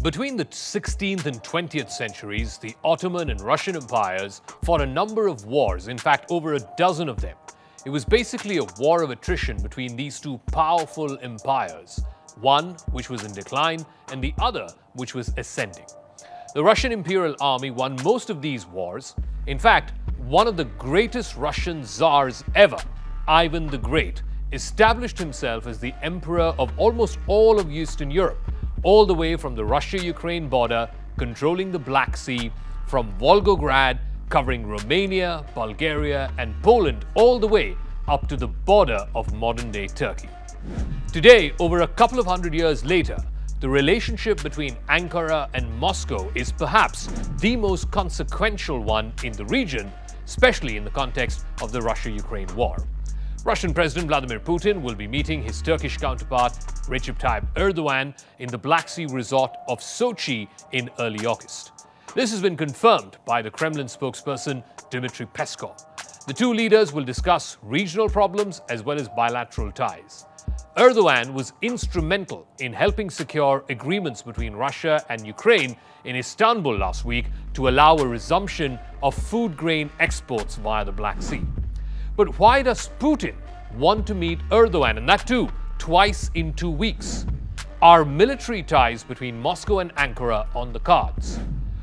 Between the 16th and 20th centuries, the Ottoman and Russian empires fought a number of wars, in fact over a dozen of them. It was basically a war of attrition between these two powerful empires, one which was in decline and the other which was ascending. The Russian Imperial Army won most of these wars. In fact, one of the greatest Russian czars ever, Ivan the Great, established himself as the emperor of almost all of Eastern Europe, all the way from the Russia-Ukraine border, controlling the Black Sea, from Volgograd, covering Romania, Bulgaria, and Poland, all the way up to the border of modern-day Turkey. Today, over a couple of hundred years later, the relationship between Ankara and Moscow is perhaps the most consequential one in the region, especially in the context of the Russia-Ukraine war. Russian President Vladimir Putin will be meeting his Turkish counterpart Recep Tayyip Erdogan in the Black Sea resort of Sochi in early August. This has been confirmed by the Kremlin spokesperson Dmitry Peskov. The two leaders will discuss regional problems as well as bilateral ties. Erdogan was instrumental in helping secure agreements between Russia and Ukraine in Istanbul last week to allow a resumption of food grain exports via the Black Sea. But why does Putin want to meet Erdogan, and that too twice in 2 weeks? Are military ties between Moscow and Ankara on the cards?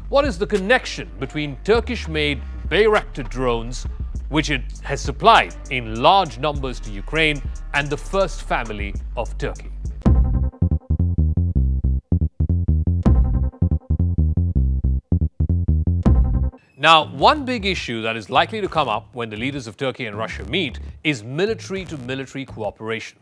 What is the connection between Turkish-made Bayraktar drones, which it has supplied in large numbers to Ukraine, and the first family of Turkey? Now, one big issue that is likely to come up when the leaders of Turkey and Russia meet is military-to-military cooperation.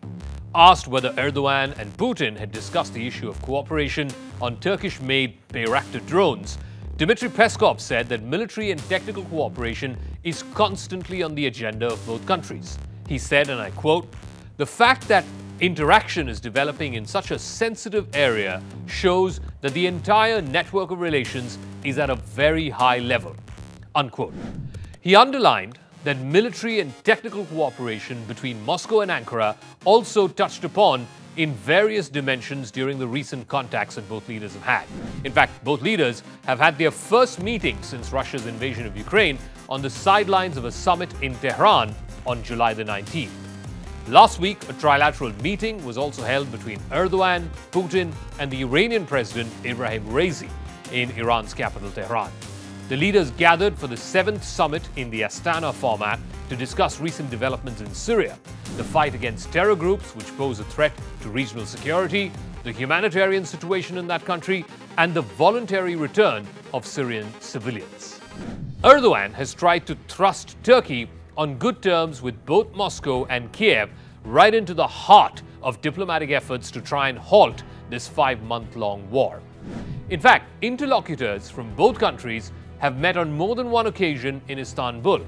Asked whether Erdogan and Putin had discussed the issue of cooperation on Turkish-made Bayraktar drones, Dmitry Peskov said that military and technical cooperation is constantly on the agenda of both countries. He said, and I quote, "The fact that interaction is developing in such a sensitive area shows that the entire network of relations is at a very high level," unquote. He underlined that military and technical cooperation between Moscow and Ankara also touched upon in various dimensions during the recent contacts that both leaders have had. In fact, both leaders have had their first meeting since Russia's invasion of Ukraine on the sidelines of a summit in Tehran on July the 19th. Last week, a trilateral meeting was also held between Erdogan, Putin, and the Iranian President Ibrahim Raisi in Iran's capital, Tehran. The leaders gathered for the 7th summit in the Astana format to discuss recent developments in Syria, the fight against terror groups which pose a threat to regional security, the humanitarian situation in that country, and the voluntary return of Syrian civilians. Erdogan has tried to thrust Turkey on good terms with both Moscow and Kiev right into the heart of diplomatic efforts to try and halt this 5-month-long war. In fact, interlocutors from both countries have met on more than one occasion in Istanbul.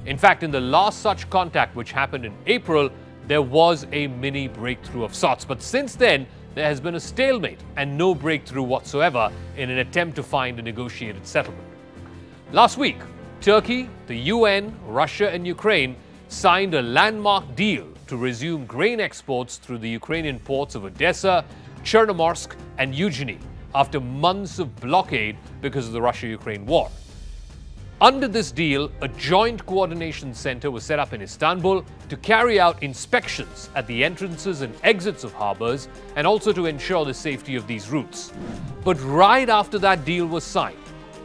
In fact, in the last such contact, which happened in April, there was a mini breakthrough of sorts. But since then, there has been a stalemate and no breakthrough whatsoever in an attempt to find a negotiated settlement. Last week, Turkey, the UN, Russia, and Ukraine signed a landmark deal to resume grain exports through the Ukrainian ports of Odessa, Chernomorsk, and Eugenie after months of blockade because of the Russia-Ukraine war. Under this deal, a joint coordination center was set up in Istanbul to carry out inspections at the entrances and exits of harbors and also to ensure the safety of these routes. But right after that deal was signed,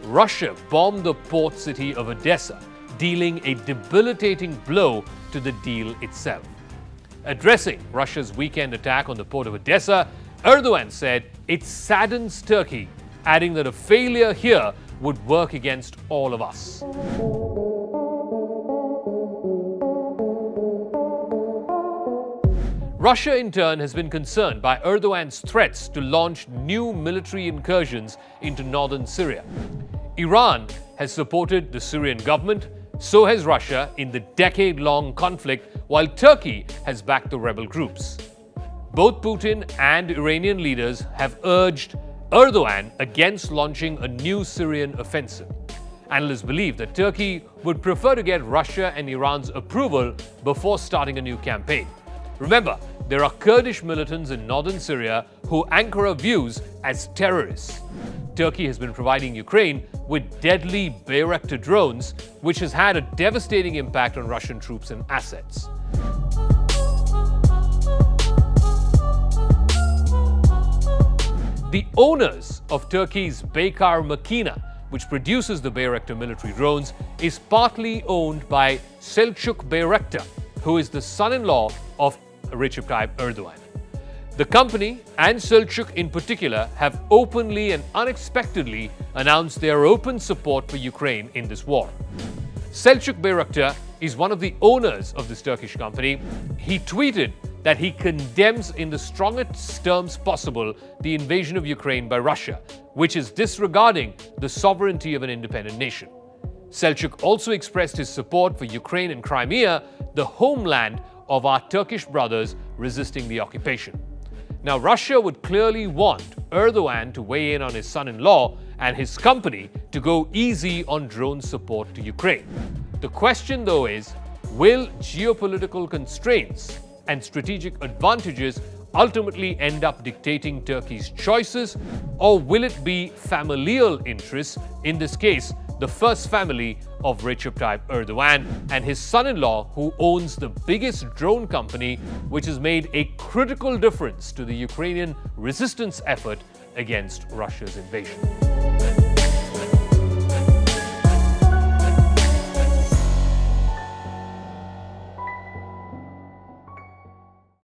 Russia bombed the port city of Odessa, dealing a debilitating blow to the deal itself. Addressing Russia's weekend attack on the port of Odessa, Erdogan said it saddens Turkey, adding that a failure here would work against all of us. Russia, in turn, has been concerned by Erdogan's threats to launch new military incursions into northern Syria. Iran has supported the Syrian government, so has Russia in the decade-long conflict, while Turkey has backed the rebel groups. Both Putin and Iranian leaders have urged Erdogan against launching a new Syrian offensive. Analysts believe that Turkey would prefer to get Russia and Iran's approval before starting a new campaign. Remember, there are Kurdish militants in northern Syria who Ankara views as terrorists. Turkey has been providing Ukraine with deadly Bayraktar drones, which has had a devastating impact on Russian troops and assets. The owners of Turkey's Baykar Makina, which produces the Bayraktar military drones, is partly owned by Selçuk Bayraktar, who is the son-in-law of Recep Tayyip Erdogan. The company, and Selçuk in particular, have openly and unexpectedly announced their open support for Ukraine in this war. Selçuk Bayraktar is one of the owners of this Turkish company. He tweeted that he condemns in the strongest terms possible the invasion of Ukraine by Russia, which is disregarding the sovereignty of an independent nation. Selçuk also expressed his support for Ukraine and Crimea, the homeland of our Turkish brothers resisting the occupation. Now, Russia would clearly want Erdogan to weigh in on his son-in-law and his company to go easy on drone support to Ukraine. The question, though, is, will geopolitical constraints and strategic advantages ultimately end up dictating Turkey's choices, or will it be familial interests, in this case, the first family of Recep Tayyip Erdogan and his son-in-law, who owns the biggest drone company, which has made a critical difference to the Ukrainian resistance effort against Russia's invasion?